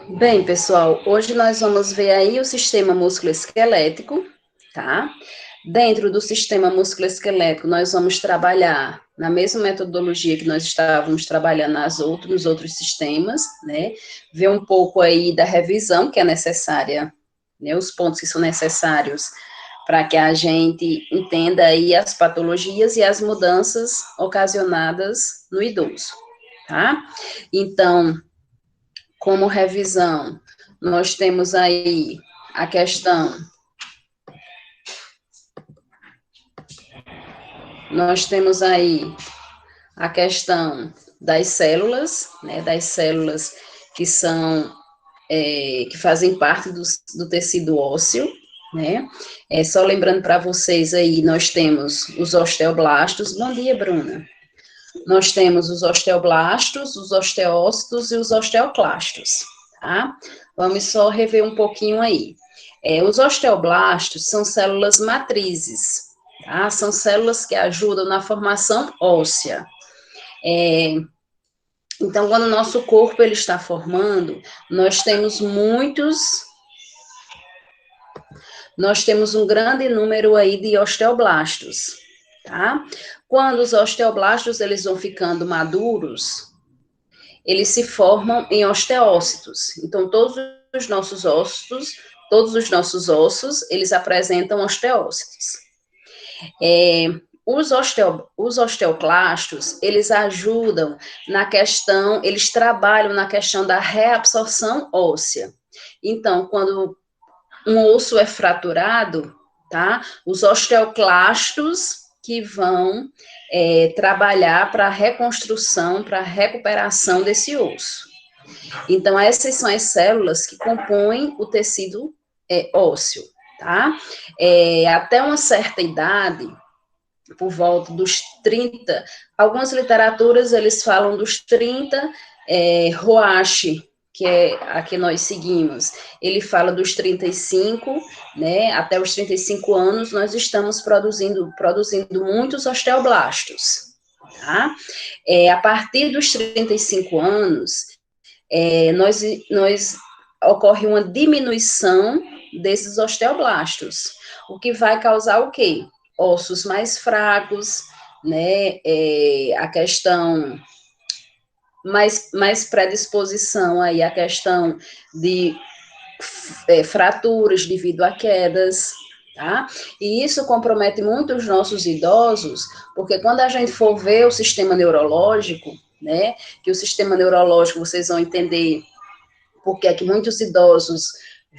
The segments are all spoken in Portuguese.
Bem, pessoal, hoje nós vamos ver aí o sistema musculoesquelético, tá? Dentro do sistema musculoesquelético, nós vamos trabalhar na mesma metodologia que nós estávamos trabalhando nos outros sistemas, né? Ver um pouco aí da revisão que é necessária, né? Os pontos que são necessários para que a gente entenda aí as patologias e as mudanças ocasionadas no idoso, tá? Então, como revisão, nós temos aí a questão, nós temos aí a questão das células, né, das células que são, que fazem parte do tecido ósseo, né, só lembrando para vocês aí, nós temos os osteoblastos, bom dia, Bruna, nós temos os osteoblastos, os osteócitos e os osteoclastos, tá? Vamos só rever um pouquinho aí. Os osteoblastos são células matrizes, tá? São células que ajudam na formação óssea. Então, quando o nosso corpo ele está formando, nós temos um grande número aí de osteoblastos, tá? Quando os osteoblastos eles vão ficando maduros, eles se formam em osteócitos. Então, todos os nossos ossos, eles apresentam osteócitos. Os osteoclastos, eles ajudam na questão, eles trabalham na questão da reabsorção óssea. Então, quando um osso é fraturado, tá? Os osteoclastos que vão trabalhar para a reconstrução, para a recuperação desse osso. Então, essas são as células que compõem o tecido ósseo, tá? Até uma certa idade, por volta dos 30, algumas literaturas, eles falam dos 30, Roache, que é a que nós seguimos, ele fala dos 35, né, até os 35 anos, nós estamos produzindo muitos osteoblastos, tá? A partir dos 35 anos, nós ocorre uma diminuição desses osteoblastos, o que vai causar o quê? Ossos mais fracos, né, a questão mais predisposição aí a questão de fraturas devido a quedas, tá? E isso compromete muito os nossos idosos, porque quando a gente for ver o sistema neurológico, né, que o sistema neurológico, vocês vão entender porque é que muitos idosos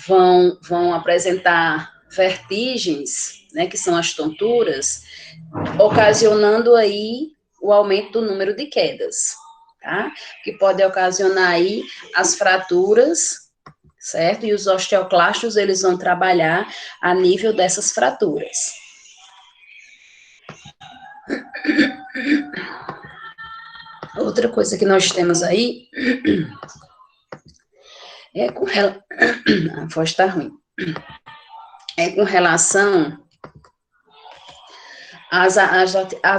vão apresentar vertigens, né, que são as tonturas, ocasionando aí o aumento do número de quedas, tá? Que pode ocasionar aí as fraturas, certo? E os osteoclastos, eles vão trabalhar a nível dessas fraturas. Outra coisa que nós temos aí é com a voz está ruim. É com relação às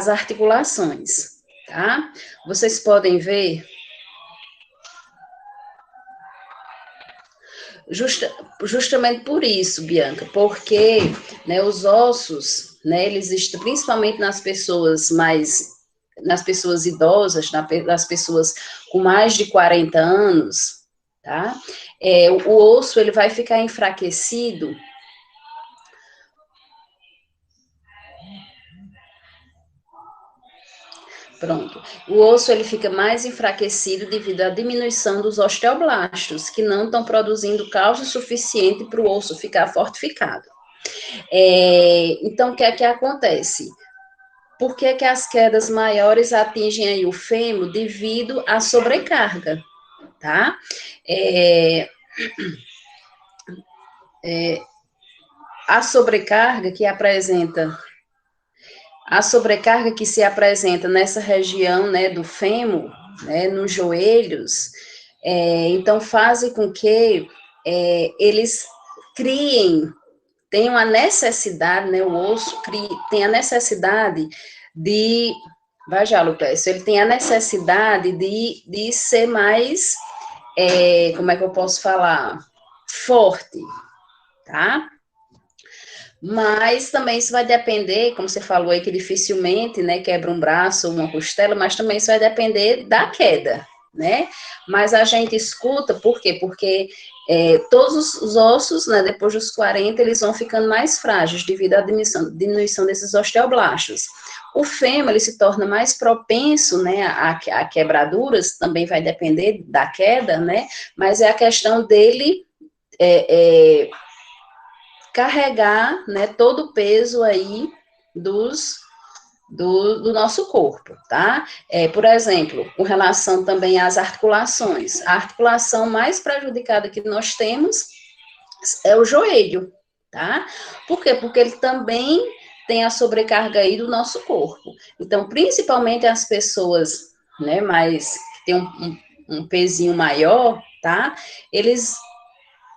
articulações, tá? Vocês podem ver justamente por isso, Bianca, porque, né, os ossos, né, eles estão principalmente nas pessoas idosas, nas pessoas com mais de 40 anos, tá? O osso, ele vai ficar enfraquecido. Pronto. O osso ele fica mais enfraquecido devido à diminuição dos osteoblastos, que não estão produzindo cálcio suficiente para o osso ficar fortificado. Então, o que é que acontece? Por que que as quedas maiores atingem aí o fêmur? Devido à sobrecarga, tá? A sobrecarga que se apresenta nessa região, né, do fêmur, né, nos joelhos, então fazem com que eles tenham a necessidade, né, o osso tem a necessidade de, vai já, Lucrécio, ele tem a necessidade de ser mais como é que eu posso falar? Forte, tá? Mas também isso vai depender, como você falou aí, que dificilmente, né, quebra um braço ou uma costela, mas também isso vai depender da queda, né? Mas a gente escuta, por quê? Porque todos os ossos, né, depois dos 40, eles vão ficando mais frágeis devido à diminuição desses osteoblastos. O fêmur, ele se torna mais propenso, né, a quebraduras, também vai depender da queda, né? Mas é a questão dele carregar, né, todo o peso aí do nosso corpo, tá? Por exemplo, com relação também às articulações, a articulação mais prejudicada que nós temos é o joelho, tá? Por quê? Porque ele também tem a sobrecarga aí do nosso corpo. Então, principalmente as pessoas, né, mais que tem um pezinho maior, tá? Eles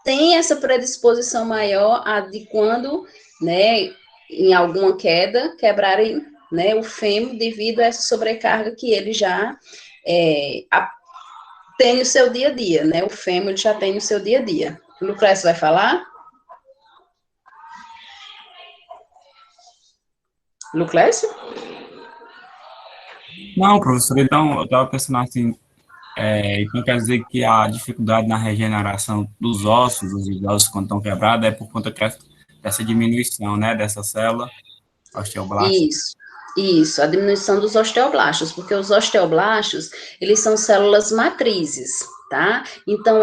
tem essa predisposição maior a de quando, né, em alguma queda, quebrarem, né, o fêmur devido a essa sobrecarga que ele já tem no seu dia a dia, né, o fêmur já tem no seu dia a dia. O Lucrécio vai falar? Lucrécio? Não, professor, então eu estava pensando assim, então quer dizer que a dificuldade na regeneração dos ossos, dos idosos quando estão quebrados, é por conta dessa diminuição, né, dessa célula osteoblasta. Isso, a diminuição dos osteoblastos, porque os osteoblastos, eles são células matrizes, tá? Então,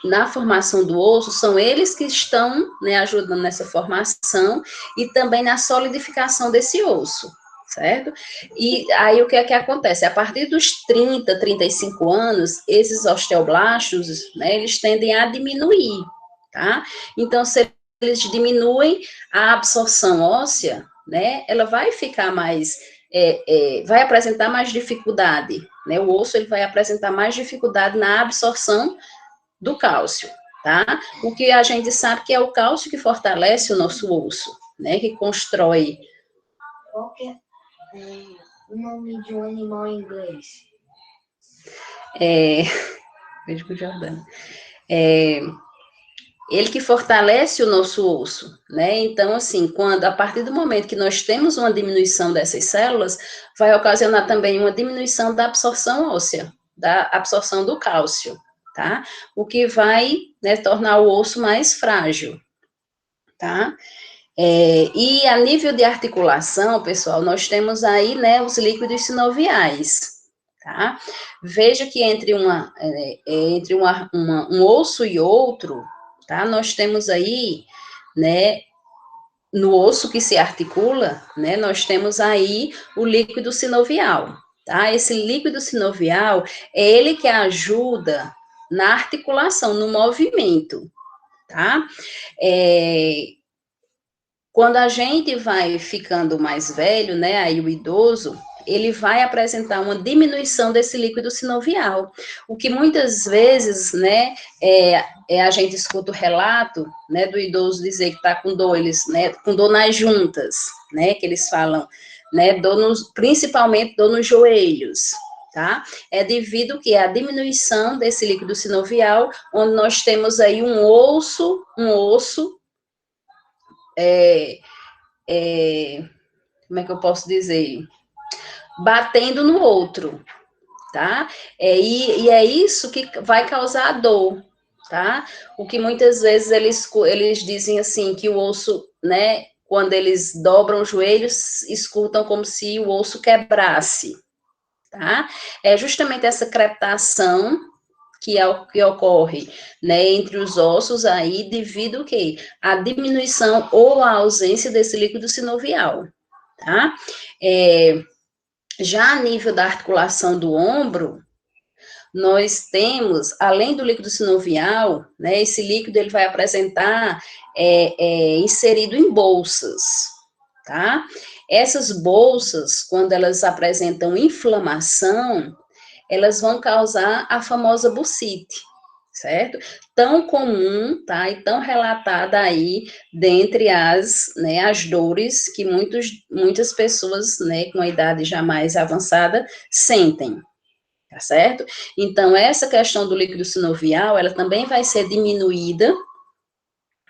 na formação do osso, são eles que estão, né, ajudando nessa formação e também na solidificação desse osso, certo? E aí, o que é que acontece? A partir dos 35 anos, esses osteoblastos, né, eles tendem a diminuir, tá? Então, se eles diminuem a absorção óssea, né, ela vai ficar mais, vai apresentar mais dificuldade, né, o osso ele vai apresentar mais dificuldade na absorção do cálcio, tá? O que a gente sabe que é o cálcio que fortalece o nosso osso, né, que constrói. Qual que é o nome de um animal em inglês? Vejo com o Jordano. Ele que fortalece o nosso osso, né? Então, assim, a partir do momento que nós temos uma diminuição dessas células, vai ocasionar também uma diminuição da absorção óssea, da absorção do cálcio, tá? O que vai, né, tornar o osso mais frágil, tá? E a nível de articulação, pessoal, nós temos aí, né, os líquidos sinoviais, tá? Veja que um osso e outro, tá? Nós temos aí, né, no osso que se articula, né, nós temos aí o líquido sinovial, tá? Esse líquido sinovial é ele que ajuda na articulação, no movimento, tá? Quando a gente vai ficando mais velho, né, aí o idoso, ele vai apresentar uma diminuição desse líquido sinovial, o que muitas vezes, né, a gente escuta o relato, né, do idoso dizer que está com dor, né, com dor nas juntas, né, que eles falam, né, principalmente dor nos joelhos, tá? É devido que a diminuição desse líquido sinovial, onde nós temos aí um osso, como é que eu posso dizer? Batendo no outro, tá? E é isso que vai causar a dor, tá? O que muitas vezes eles dizem assim, que o osso, né, quando eles dobram os joelhos, escutam como se o osso quebrasse, tá? É justamente essa crepitação que ocorre, né, entre os ossos aí, devido ao quê? A diminuição ou a ausência desse líquido sinovial, tá? Já a nível da articulação do ombro, nós temos, além do líquido sinovial, né, esse líquido ele vai apresentar inserido em bolsas, tá? Essas bolsas, quando elas apresentam inflamação, elas vão causar a famosa bursite, certo? Tão comum, tá? E tão relatada aí dentre as dores que muitas pessoas, né, com a idade já mais avançada sentem, tá certo? Então, essa questão do líquido sinovial, ela também vai ser diminuída,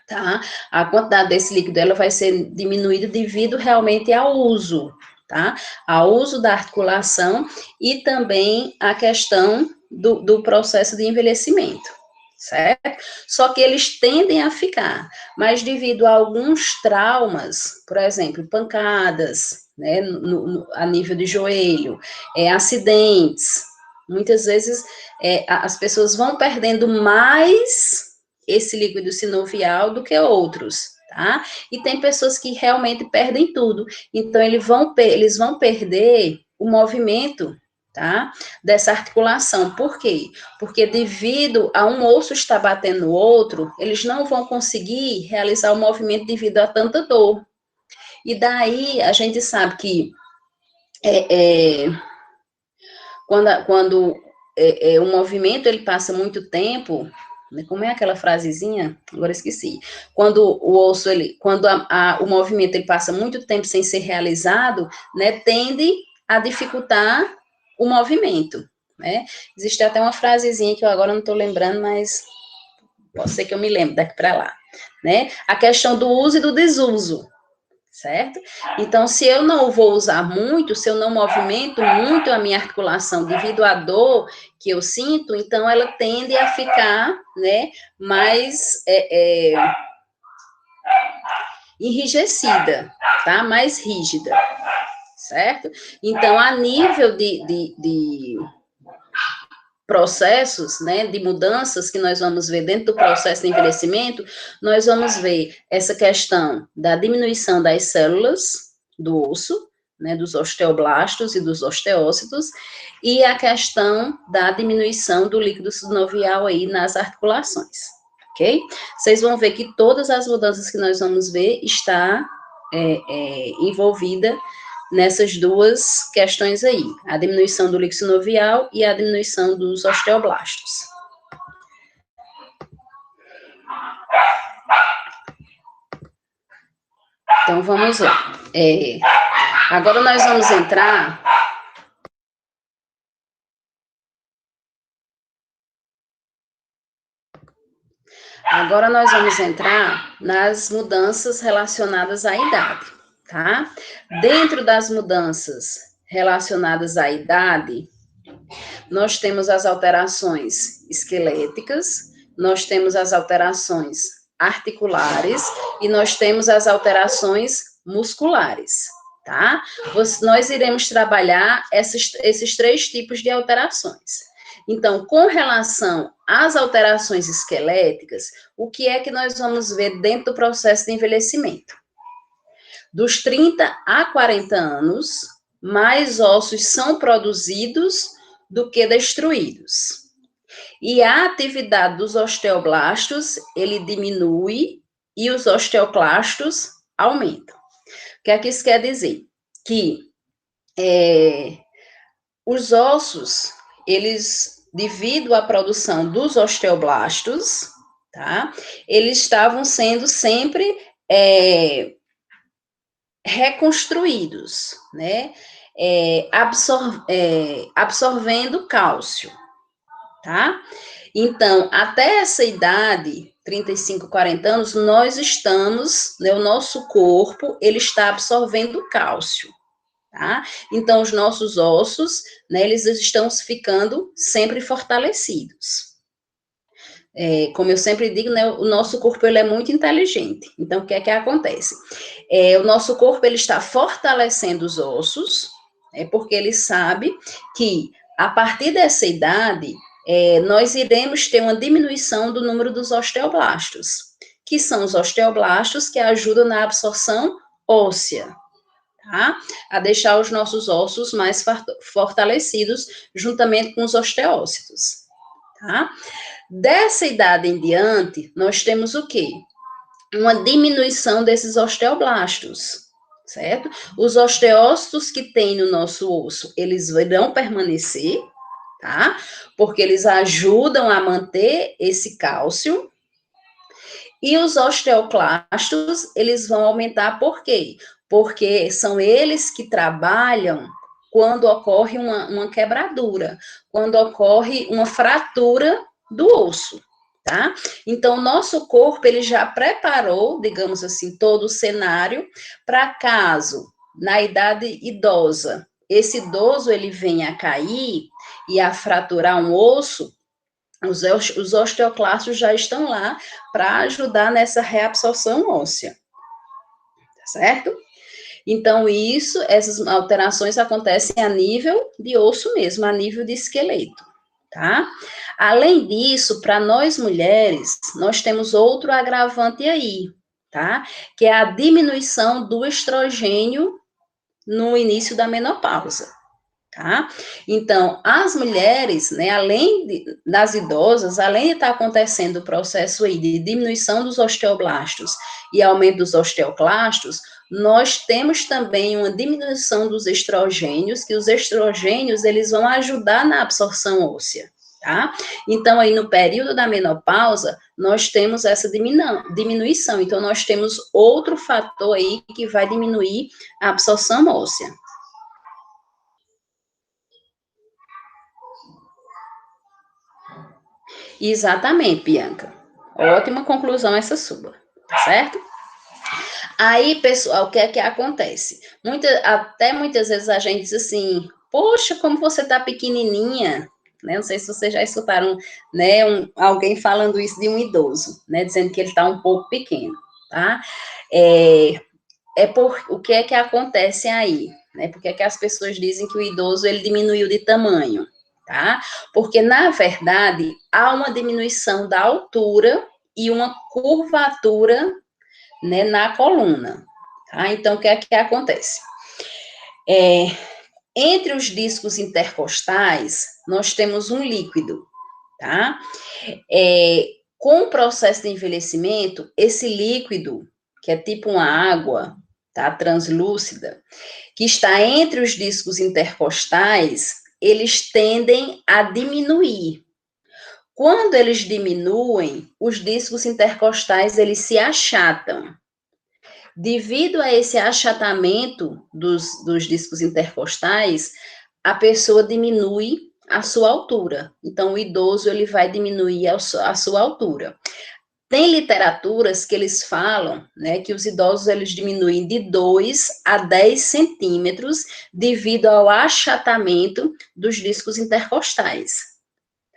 tá? A quantidade desse líquido, ela vai ser diminuída devido realmente ao uso, tá? Ao uso da articulação e também a questão do processo de envelhecimento, certo? Só que eles tendem a ficar, mas devido a alguns traumas, por exemplo, pancadas, né, a nível de joelho, acidentes, muitas vezes as pessoas vão perdendo mais esse líquido sinovial do que outros, tá? E tem pessoas que realmente perdem tudo, então eles vão perder o movimento, tá? Dessa articulação. Por quê? Porque devido a um osso estar batendo no outro, eles não vão conseguir realizar o movimento devido a tanta dor. E daí a gente sabe que quando o movimento ele passa muito tempo, né, como é aquela frasezinha? Agora esqueci. Quando o osso, quando o movimento ele passa muito tempo sem ser realizado, né, tende a dificultar o movimento, né? Existe até uma frasezinha que eu agora não estou lembrando, mas pode ser que eu me lembre daqui para lá, né? A questão do uso e do desuso, certo? Então, se eu não vou usar muito, se eu não movimento muito a minha articulação devido à dor que eu sinto, então ela tende a ficar, né, mais enrijecida, tá? Mais rígida, certo? Então, a nível de processos, né, de mudanças que nós vamos ver dentro do processo de envelhecimento, nós vamos ver essa questão da diminuição das células do osso, né, dos osteoblastos e dos osteócitos, e a questão da diminuição do líquido sinovial aí nas articulações, ok? Vocês vão ver que todas as mudanças que nós vamos ver está envolvida nessas duas questões aí, a diminuição do líquido sinovial e a diminuição dos osteoblastos. Então, vamos lá. Agora nós vamos entrar... Agora nós vamos entrar nas mudanças relacionadas à idade, tá? Dentro das mudanças relacionadas à idade, nós temos as alterações esqueléticas, nós temos as alterações articulares e nós temos as alterações musculares, tá? Nós iremos trabalhar esses três tipos de alterações. Então, com relação às alterações esqueléticas, o que é que nós vamos ver dentro do processo de envelhecimento? Dos 30 a 40 anos, mais ossos são produzidos do que destruídos. E a atividade dos osteoblastos, ele diminui e os osteoclastos aumentam. O que é que isso quer dizer? Que os ossos, eles, devido à produção dos osteoblastos, tá? Eles estavam sendo sempre reconstruídos, né? Absorvendo cálcio, tá? Então, até essa idade, 35, 40 anos, nós estamos, né, o nosso corpo, ele está absorvendo cálcio, tá? Então, os nossos ossos, né, eles estão ficando sempre fortalecidos. Como eu sempre digo, né, o nosso corpo, ele é muito inteligente. Então, o que é que acontece? O nosso corpo, ele está fortalecendo os ossos, porque ele sabe que, a partir dessa idade, nós iremos ter uma diminuição do número dos osteoblastos, que são os osteoblastos que ajudam na absorção óssea, tá? A deixar os nossos ossos mais fortalecidos, juntamente com os osteócitos, tá? Dessa idade em diante, nós temos o quê? Uma diminuição desses osteoblastos, certo? Os osteócitos que tem no nosso osso, eles irão permanecer, tá? Porque eles ajudam a manter esse cálcio. E os osteoclastos, eles vão aumentar por quê? Porque são eles que trabalham quando ocorre uma quebradura, quando ocorre uma fratura do osso, tá? Então, o nosso corpo, ele já preparou, digamos assim, todo o cenário para caso, na idade idosa, esse idoso, ele venha a cair e a fraturar um osso, os osteoclastos já estão lá para ajudar nessa reabsorção óssea, tá certo? Então, essas alterações acontecem a nível de osso mesmo, a nível de esqueleto, tá? Além disso, para nós mulheres, nós temos outro agravante aí, tá? Que é a diminuição do estrogênio no início da menopausa. Tá? Então, as mulheres, né, das idosas, além de estar acontecendo o processo aí de diminuição dos osteoblastos e aumento dos osteoclastos, nós temos também uma diminuição dos estrogênios, que os estrogênios, eles vão ajudar na absorção óssea, tá? Então, aí no período da menopausa, nós temos essa diminuição, então nós temos outro fator aí que vai diminuir a absorção óssea. Exatamente, Bianca. Ótima conclusão essa sua, tá certo? Aí, pessoal, o que é que acontece? Até muitas vezes a gente diz assim, poxa, como você tá pequenininha, né? Não sei se vocês já escutaram, né, alguém falando isso de um idoso, né, dizendo que ele está um pouco pequeno, tá? O que é que acontece aí, né? Por que é que as pessoas dizem que o idoso, ele diminuiu de tamanho? Tá? Porque, na verdade, há uma diminuição da altura e uma curvatura, né, na coluna. Tá? Então, o que é que acontece? Entre os discos intercostais, nós temos um líquido, tá? Com o processo de envelhecimento, esse líquido, que é tipo uma água, tá, translúcida, que está entre os discos intercostais, eles tendem a diminuir. Quando eles diminuem, os discos intercostais, eles se achatam. Devido a esse achatamento dos discos intercostais, a pessoa diminui a sua altura. Então, o idoso, ele vai diminuir a sua altura. Tem literaturas que eles falam, né, que os idosos, eles diminuem de 2 a 10 centímetros devido ao achatamento dos discos intercostais,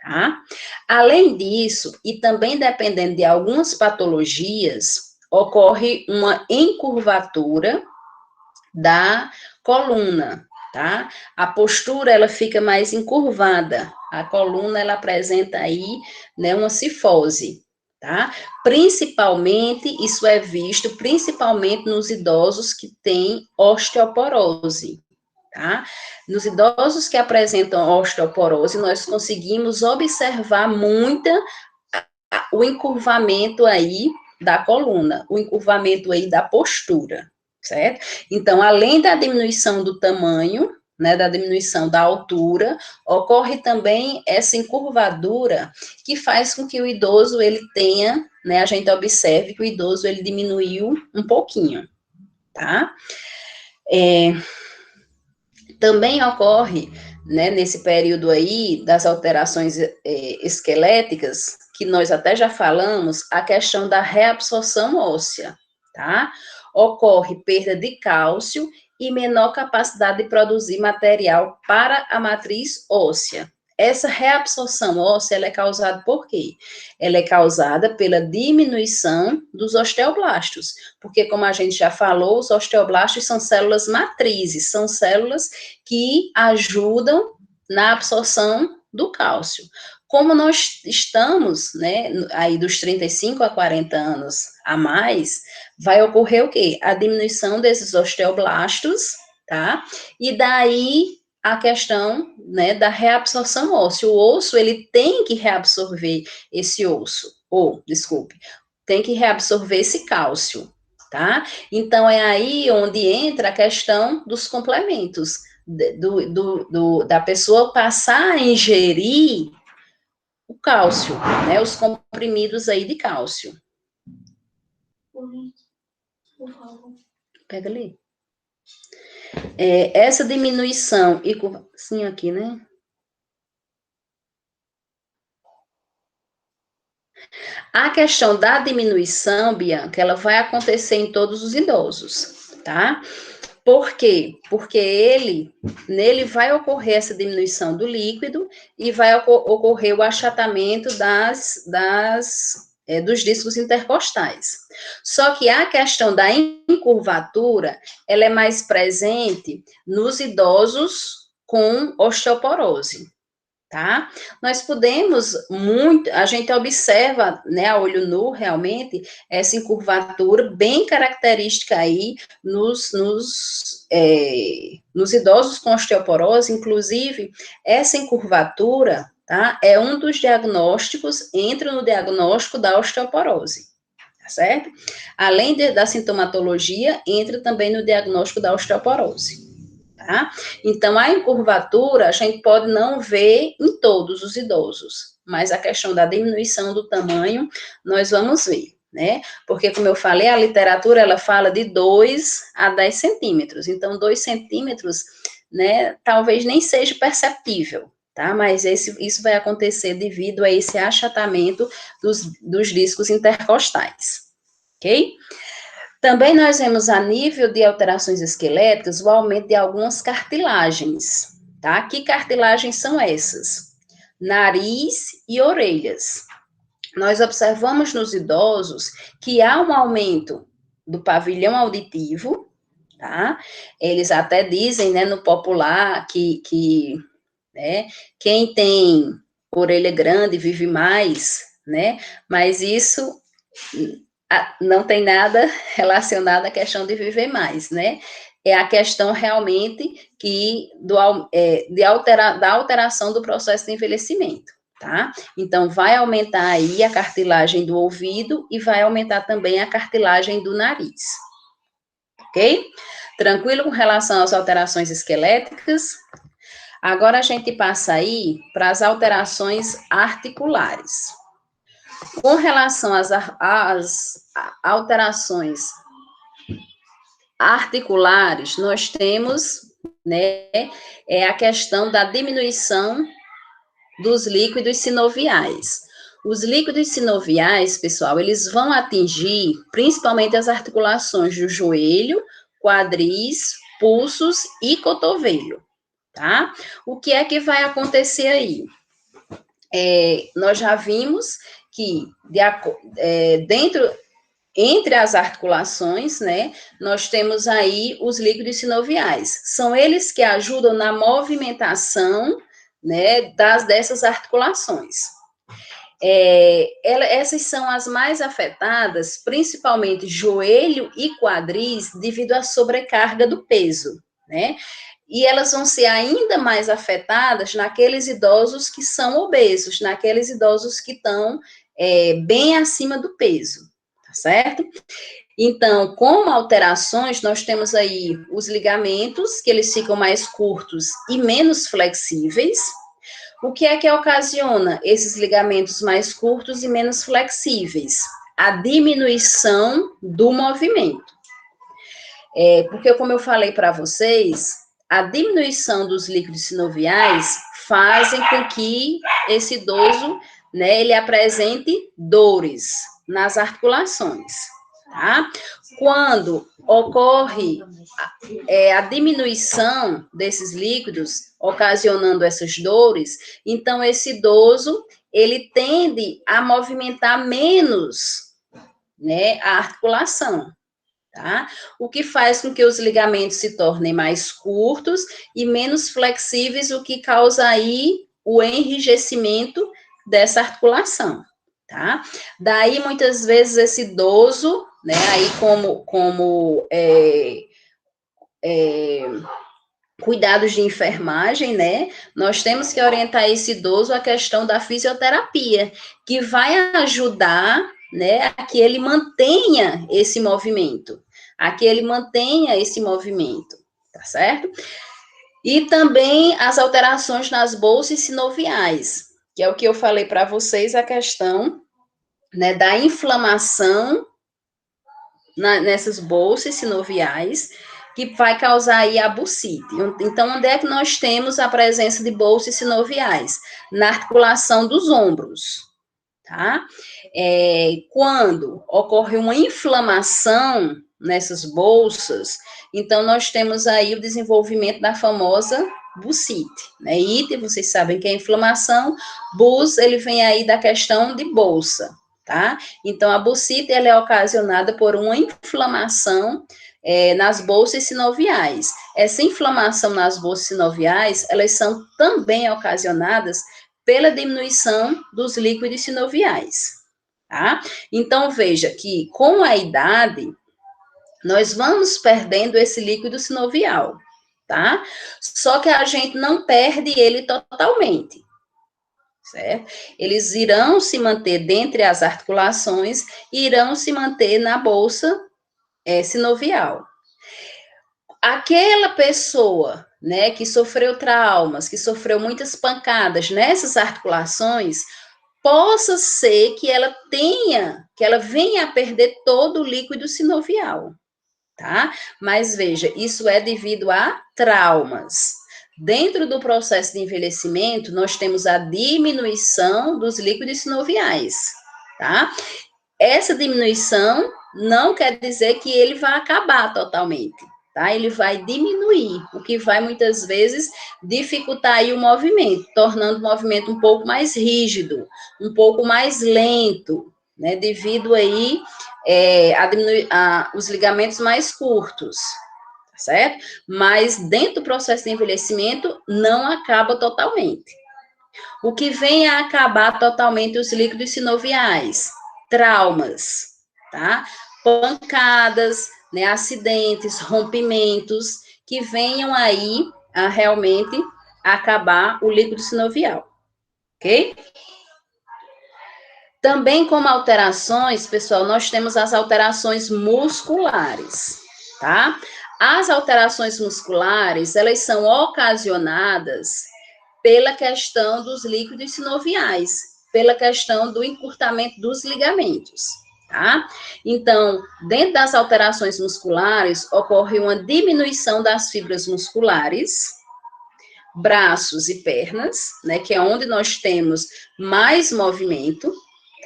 tá? Além disso, e também dependendo de algumas patologias, ocorre uma encurvatura da coluna, tá? A postura, ela fica mais encurvada, a coluna, ela apresenta aí, né, uma cifose, tá? Principalmente, isso é visto principalmente nos idosos que têm osteoporose, tá? Nos idosos que apresentam osteoporose, nós conseguimos observar o encurvamento aí da coluna, o encurvamento aí da postura, certo? Então, além da diminuição do tamanho, né, da diminuição da altura, ocorre também essa encurvadura que faz com que o idoso, ele tenha, né, a gente observe que o idoso, ele diminuiu um pouquinho, tá? Também ocorre, né, nesse período aí das alterações esqueléticas, que nós até já falamos, a questão da reabsorção óssea, tá? Ocorre perda de cálcio e menor capacidade de produzir material para a matriz óssea. Essa reabsorção óssea, ela é causada por quê? Ela é causada pela diminuição dos osteoblastos, porque como a gente já falou, os osteoblastos são células matrizes, são células que ajudam na absorção do cálcio. Como nós estamos, né, aí dos 35 a 40 anos a mais, vai ocorrer o quê? A diminuição desses osteoblastos, tá? E daí a questão, né, da reabsorção óssea. O osso, ele tem que reabsorver esse osso, tem que reabsorver esse cálcio, tá? Então, é aí onde entra a questão dos complementos, da pessoa passar a ingerir o cálcio, né, os comprimidos aí de cálcio. Pega ali. Essa diminuição e sim, aqui, né? A questão da diminuição, Bianca, ela vai acontecer em todos os idosos, tá? Por quê? Porque nele vai ocorrer essa diminuição do líquido e vai ocorrer o achatamento dos discos intercostais. Só que a questão da encurvatura, ela é mais presente nos idosos com osteoporose. Tá? Nós podemos a gente observa, né, a olho nu, realmente, essa encurvatura bem característica aí nos idosos com osteoporose, inclusive, essa encurvatura, tá, é um dos diagnósticos, entra no diagnóstico da osteoporose, tá certo? Além da sintomatologia, entra também no diagnóstico da osteoporose. Tá? Então, a encurvatura a gente pode não ver em todos os idosos, mas a questão da diminuição do tamanho nós vamos ver, né? Porque, como eu falei, a literatura ela fala de 2 a 10 centímetros, então 2 centímetros, né, talvez nem seja perceptível, tá? Mas isso vai acontecer devido a esse achatamento dos discos intercostais, ok? Também nós vemos a nível de alterações esqueléticas o aumento de algumas cartilagens, tá? Que cartilagens são essas? Nariz e orelhas. Nós observamos nos idosos que há um aumento do pavilhão auditivo, tá? Eles até dizem, né, no popular né, quem tem orelha grande vive mais, né? Mas isso não tem nada relacionado à questão de viver mais, né? É a questão realmente da alteração do processo de envelhecimento, tá? Então, vai aumentar aí a cartilagem do ouvido e vai aumentar também a cartilagem do nariz, ok? Tranquilo com relação às alterações esqueléticas? Agora a gente passa aí para as alterações articulares. Com relação às alterações articulares, nós temos, né, a questão da diminuição dos líquidos sinoviais. Os líquidos sinoviais, pessoal, eles vão atingir principalmente as articulações do joelho, quadris, pulsos e cotovelo, tá? O que é que vai acontecer aí? Nós já vimos que entre as articulações, né, nós temos aí os líquidos sinoviais. São eles que ajudam na movimentação, né, dessas articulações. Essas são as mais afetadas, principalmente joelho e quadris, devido à sobrecarga do peso, né? E elas vão ser ainda mais afetadas naqueles idosos que são obesos, naqueles idosos que estão bem acima do peso, tá certo? Então, como alterações, nós temos aí os ligamentos, que eles ficam mais curtos e menos flexíveis. O que é que ocasiona esses ligamentos mais curtos e menos flexíveis? A diminuição do movimento. Porque, como eu falei para vocês, a diminuição dos líquidos sinoviais fazem com que esse idoso, né, ele apresente dores nas articulações, tá? Quando ocorre a diminuição desses líquidos, ocasionando essas dores, então esse idoso, ele tende a movimentar menos, né, a articulação, tá? O que faz com que os ligamentos se tornem mais curtos e menos flexíveis, o que causa aí o enrijecimento dessa articulação, tá? Daí, muitas vezes, esse idoso, né, aí cuidados de enfermagem, né, nós temos que orientar esse idoso à questão da fisioterapia, que vai ajudar, né, a que ele mantenha esse movimento, tá certo? E também as alterações nas bolsas sinoviais, que é o que eu falei para vocês, a questão, né, da inflamação nessas bolsas sinoviais, que vai causar aí a bursite. Então, onde é que nós temos a presença de bolsas sinoviais? Na articulação dos ombros, tá? Quando ocorre uma inflamação nessas bolsas, então nós temos aí o desenvolvimento da famosa bursite, né? Ite, vocês sabem que é inflamação, bus, ele vem aí da questão de bolsa, tá? Então, a bursite, ela é ocasionada por uma inflamação nas bolsas sinoviais. Essa inflamação nas bolsas sinoviais, elas são também ocasionadas pela diminuição dos líquidos sinoviais, tá? Então, veja que com a idade, nós vamos perdendo esse líquido sinovial, tá? Só que a gente não perde ele totalmente, certo? Eles irão se manter dentre as articulações e irão se manter na bolsa sinovial. Aquela pessoa, né, que sofreu traumas, que sofreu muitas pancadas nessas articulações, possa ser que ela venha a perder todo o líquido sinovial, tá? Mas veja, isso é devido a traumas. Dentro do processo de envelhecimento, nós temos a diminuição dos líquidos sinoviais, tá? Essa diminuição não quer dizer que ele vai acabar totalmente, tá? Ele vai diminuir, o que vai muitas vezes dificultar aí o movimento, tornando o movimento um pouco mais rígido, um pouco mais lento, né? Devido aí os ligamentos mais curtos, tá certo? Mas dentro do processo de envelhecimento não acaba totalmente. O que vem a acabar totalmente os líquidos sinoviais? Traumas, tá? Pancadas, né, acidentes, rompimentos, que venham aí a realmente acabar o líquido sinovial, ok? Também como alterações, pessoal, nós temos as alterações musculares, tá? As alterações musculares, elas são ocasionadas pela questão dos líquidos sinoviais, pela questão do encurtamento dos ligamentos, tá? Então, dentro das alterações musculares, ocorre uma diminuição das fibras musculares, braços e pernas, né, que é onde nós temos mais movimento,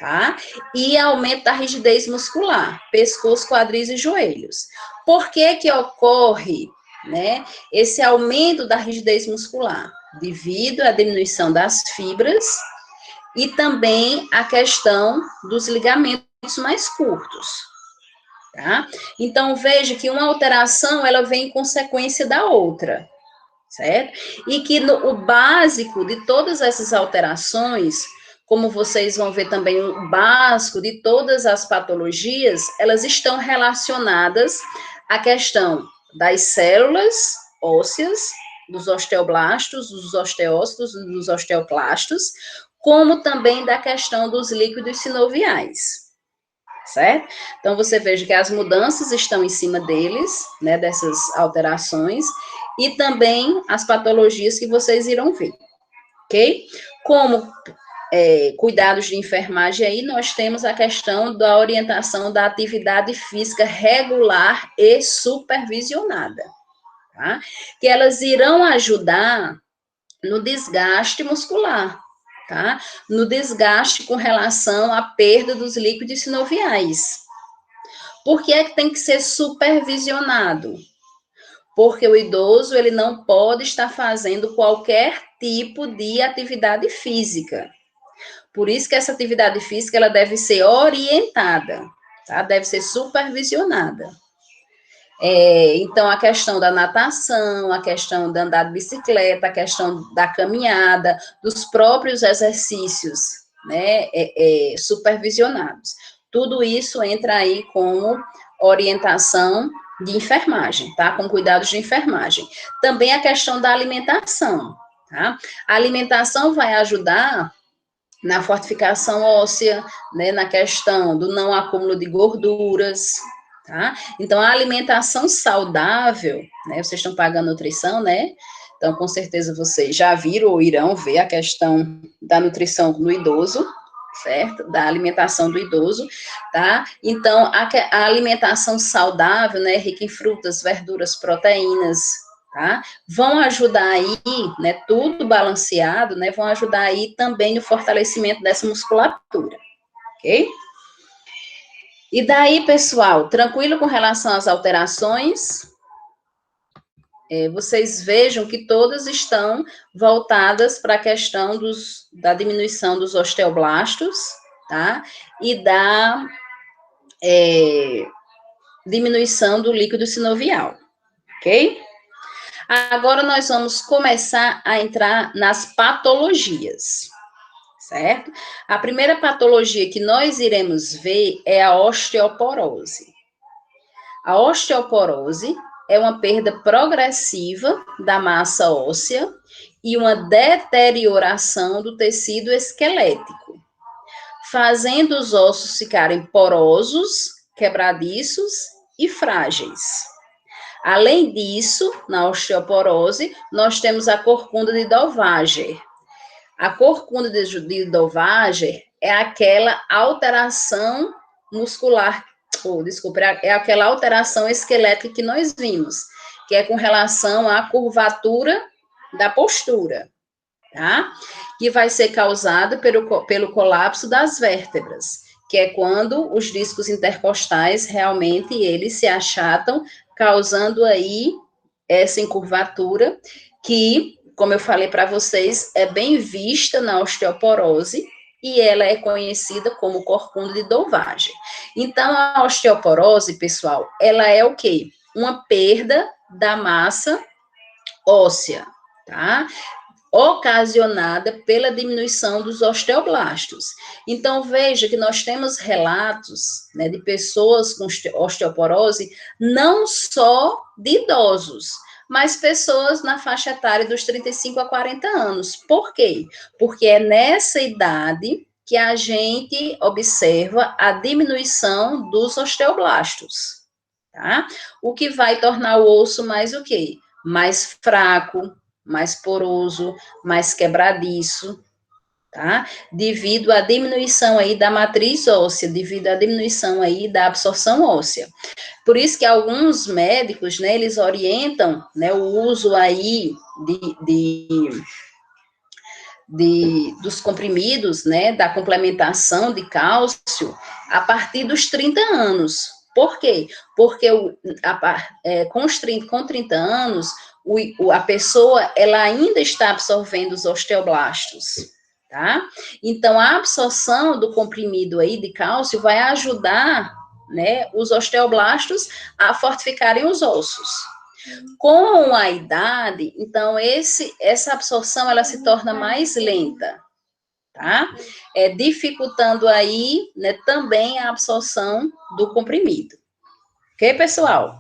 tá? E aumento da rigidez muscular, pescoço, quadris e joelhos. Por que que ocorre, né, esse aumento da rigidez muscular? Devido à diminuição das fibras e também a questão dos ligamentos mais curtos, tá? Então, veja que uma alteração, ela vem em consequência da outra, certo? E que o básico de todas essas alterações, como vocês vão ver também, o básico de todas as patologias, elas estão relacionadas à questão das células ósseas, dos osteoblastos, dos osteócitos, dos osteoclastos, como também da questão dos líquidos sinoviais, certo? Então, você veja que as mudanças estão em cima deles, né, dessas alterações, e também as patologias que vocês irão ver, ok? Como cuidados de enfermagem aí, nós temos a questão da orientação da atividade física regular e supervisionada, tá? Que elas irão ajudar no desgaste muscular, tá? No desgaste com relação à perda dos líquidos sinoviais. Por que é que tem que ser supervisionado? Porque o idoso, ele não pode estar fazendo qualquer tipo de atividade física. Por isso que essa atividade física, ela deve ser orientada, tá? Deve ser supervisionada. Então, a questão da natação, a questão de andar de bicicleta, a questão da caminhada, dos próprios exercícios, né, supervisionados. Tudo isso entra aí como orientação de enfermagem, tá? Com cuidados de enfermagem. Também a questão da alimentação, tá? A alimentação vai ajudar na fortificação óssea, né, na questão do não acúmulo de gorduras, tá? Então, a alimentação saudável, né, vocês estão pagando nutrição, né? Então, com certeza vocês já viram ou irão ver a questão da nutrição no idoso, certo? Da alimentação do idoso, tá? Então, a alimentação saudável, né, rica em frutas, verduras, proteínas, tá? Vão ajudar aí, né, tudo balanceado, né, vão ajudar aí também no fortalecimento dessa musculatura, ok? E daí, pessoal, tranquilo com relação às alterações? Vocês vejam que todas estão voltadas para a questão da diminuição dos osteoblastos, tá? E da diminuição do líquido sinovial, ok? Agora nós vamos começar a entrar nas patologias, certo? A primeira patologia que nós iremos ver é a osteoporose. A osteoporose é uma perda progressiva da massa óssea e uma deterioração do tecido esquelético, fazendo os ossos ficarem porosos, quebradiços e frágeis. Além disso, na osteoporose, nós temos a corcunda de Dovhager. A corcunda de Dovhager é aquela alteração muscular, desculpa, é aquela alteração esquelética que nós vimos, que é com relação à curvatura da postura, tá? Que vai ser causada pelo colapso das vértebras, que é quando os discos intercostais realmente eles se achatam, causando aí essa encurvatura que, como eu falei para vocês, é bem vista na osteoporose e ela é conhecida como corcunda de Dovhager. Então, a osteoporose, pessoal, ela é o quê? Uma perda da massa óssea, tá? Ocasionada pela diminuição dos osteoblastos. Então, veja que nós temos relatos, né, de pessoas com osteoporose, não só de idosos, mas pessoas na faixa etária dos 35 a 40 anos. Por quê? Porque é nessa idade que a gente observa a diminuição dos osteoblastos, tá? O que vai tornar o osso mais o quê? Mais fraco, mais poroso, mais quebradiço, tá? Devido à diminuição aí da matriz óssea, devido à diminuição aí da absorção óssea. Por isso que alguns médicos, né, eles orientam, né, o uso aí dos comprimidos, né, da complementação de cálcio a partir dos 30 anos. Por quê? Porque com 30 anos, a pessoa ela ainda está absorvendo os osteoblastos, tá? Então, a absorção do comprimido aí de cálcio vai ajudar, né, os osteoblastos a fortificarem os ossos. Com a idade, então, essa absorção, ela se torna mais lenta, tá? Dificultando aí, né, também a absorção do comprimido. Ok, pessoal?